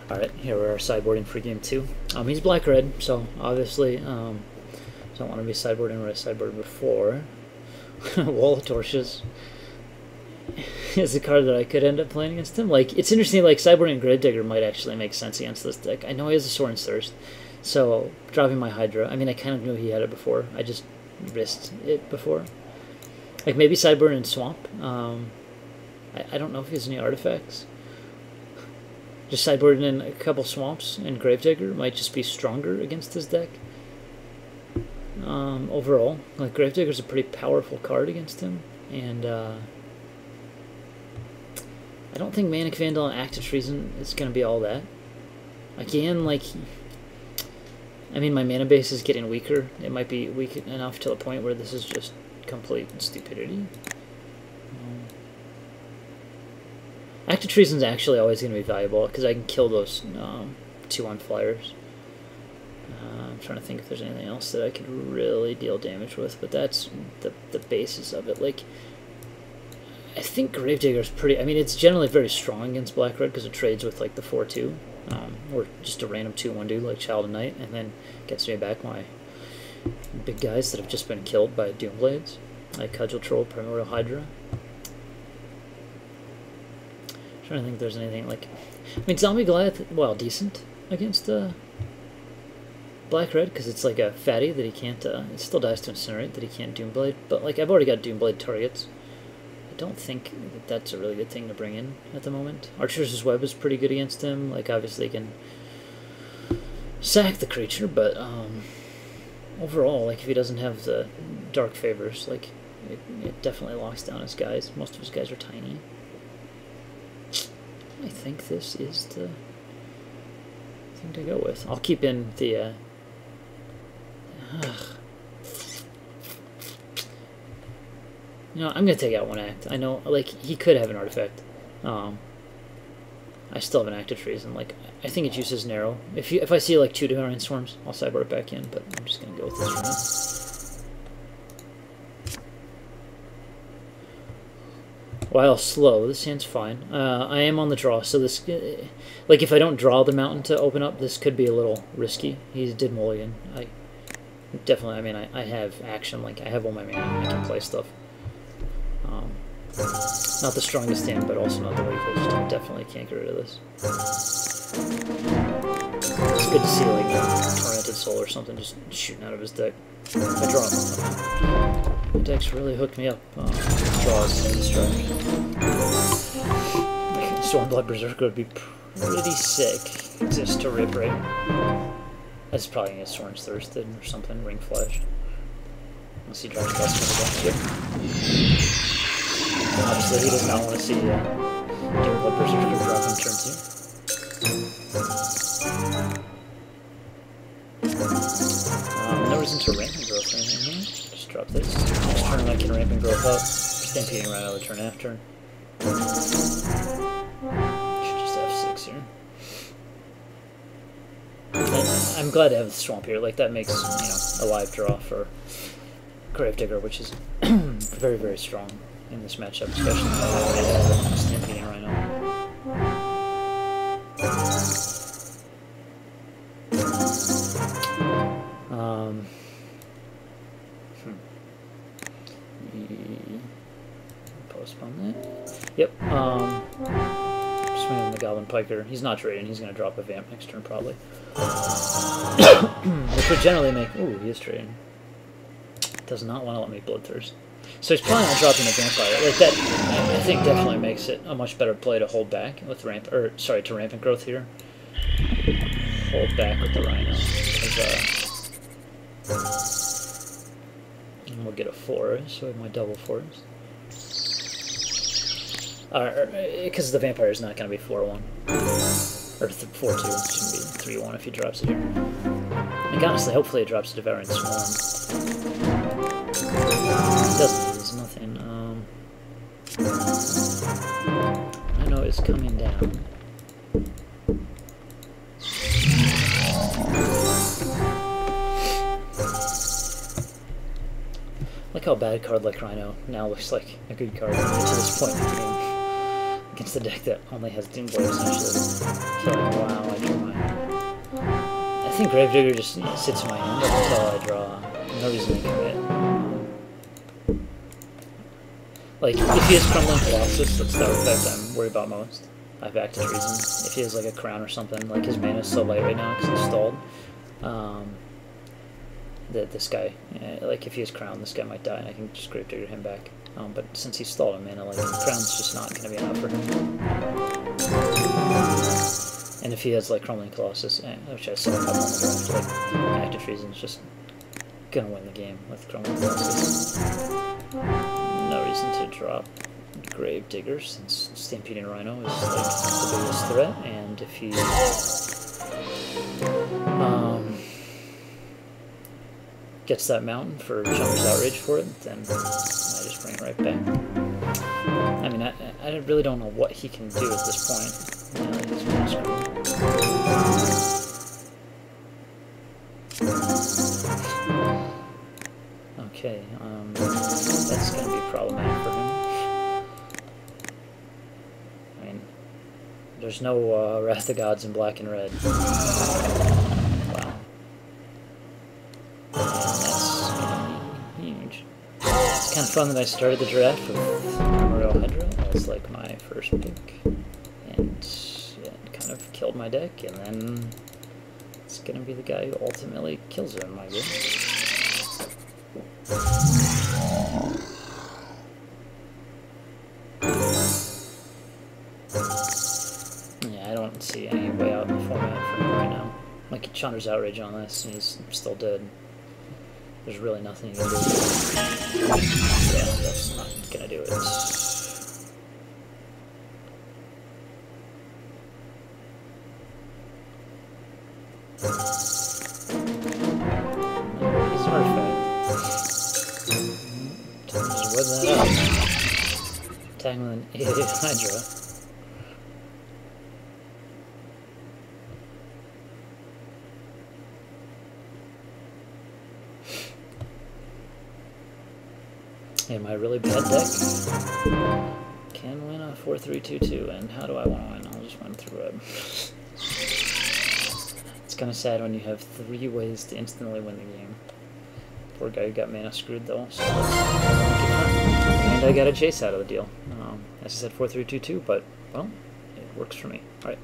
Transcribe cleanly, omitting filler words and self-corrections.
Alright, here we are sideboarding for game 2. He's black-red, so obviously don't want to be sideboarding where I sideboarded before. Wall of Torches is a card that I could end up playing against him. Like, it's interesting, like, sideboarding Gravedigger might actually make sense against this deck. I know he has a Sorin's Thirst, so dropping my Hydra, I mean, I kind of knew he had it before. I just risked it before. Like, maybe sideboarding Swamp. I don't know if he has any artifacts. Just sideboarding in a couple Swamps and Gravedigger might just be stronger against this deck. Overall, like, Gravedigger's a pretty powerful card against him, and I don't think Manic Vandal and Act of Treason is going to be all that. Again, like, I mean, my mana base is getting weaker. It might be weak enough to the point where this is just complete stupidity. Act of Treason is actually always going to be valuable because I can kill those 2-1 flyers. I'm trying to think if there's anything else that I could really deal damage with, but that's the basis of it. Like, I think Gravedigger is pretty. I mean, it's generally very strong against black-red because it trades with like the 4/2, or just a random 2/1 dude like Child of Night, and then gets me back my big guys that have just been killed by Doomblades, like Cudgel Troll, Primordial Hydra. I'm trying to think if there's anything like. I mean, Zombie Goliath, well, decent against black-red because it's like a fatty that he can't. It still dies to Incinerate that he can't Doomblade, but like I've already got Doomblade targets. I don't think that that's a really good thing to bring in at the moment. Archer's Web is pretty good against him. Like, obviously he can sack the creature, but overall, like, if he doesn't have the dark favors, like, it definitely locks down his guys. Most of his guys are tiny. I think this is the thing to go with. I'll keep in the you know, I'm going to take out one Act. I know, like, he could have an artifact. I still have an Act of Treason. Like, I think its use is narrow. If I see, like, 2 Divine Storms, I'll sideboard it back in, but I'm just going to go with this for now. While slow, this hand's fine. I am on the draw, so this... like, if I don't draw the mountain to open up, this could be a little risky. He did mulligan. Definitely, I mean, I have action. Like, I have all my mana. I can play stuff. Not the strongest hand, but also not the weakest. I definitely can't get rid of this. It's good to see, like, a Tormented Soul or something just shooting out of his deck. I draw him. The deck's really hooked me up. Draws and strike. Stormblood Berserker would be pretty sick just to rip, right? That's probably going to get Sorin's Thirsted or something, Ring Flash. Unless he drops Dust when he gets it. Obviously, he does not want to see Stormblood Berserker drop on turn 2. No reason to Rampant Growth or anything here. Just drop this. Next turn I can Rampant Growth up. Stampeding right out of the turn after. Should just have 6 here. I'm glad to have the Swamp here. Like, that makes, you know, a live draw for Gravedigger, which is very, very strong in this matchup, especially with Stampeding Rhino. Postpone that. Yep. Swinging the Goblin Piker. He's not trading. He's going to drop a Vamp next turn, probably. Which would generally make... Ooh, he is trading. Does not want to let me Bloodthirst. So he's probably not dropping a Vampire. Like, that, I think, definitely makes it a much better play to hold back with to Rampant Growth here. Hold back with the Rhino. And we'll get a 4, so I have my double 4s. Because the Vampire is not going to be 4-1. Or 4-2, it shouldn't be 3-1 if he drops it here. Like, honestly, hopefully it drops a Devouring Swarm. It doesn't lose nothing. I know it's coming down. Look how a bad card like Rhino now looks like a good card to this point in the game. Against the deck that only has Doomblade essentially. Killing, wow, I think Gravedigger just sits in my hand up until I draw. No reason to commit. Like, if he has Crumbling Colossus, that's the effect I'm worried about most. I have Active Treason. If he has like a Crown or something, like his mana is so light right now because he's stalled. That this guy, like if he has Crown, this guy might die and I can just Gravedigger him back. But since he's stalled on mana, like Crown's just not going to be enough for him. And if he has like Crumbling Colossus, which I saw a couple on the draft, like Active Treason's just gonna win the game with Crumbling Colossus. No reason to drop Gravedigger since Stampeding Rhino is like the biggest threat, and if he gets that mountain for Chumper's Outrage for it, then I just bring it right back. I mean, I really don't know what he can do at this point. Yeah, he's really screwed. Okay, that's going to be problematic for him. I mean, there's no Wrath of Gods in black and red. Wow. And that's huge. It's kind of fun that I started the draft with Royal Hydra as like my first pick. And it kind of killed my deck, and then it's going to be the guy who ultimately kills it in my game. Yeah, I don't see any way out in the format for him right now. Like, Chandra's Outrage on this, and he's still dead. There's really nothing you can do. Yeah, that's not gonna do it. He's an artifact. Time to just whip that up. Attacking with an 8/8 Hydra. Am I a really bad deck? Can win a 4-3-2-2, and how do I want to win? I'll just win through red. It's kind of sad when you have 3 ways to instantly win the game. Poor guy who got mana screwed though. So and I got a chase out of the deal. As I said, 4-3-2-2, but well, it works for me. All right.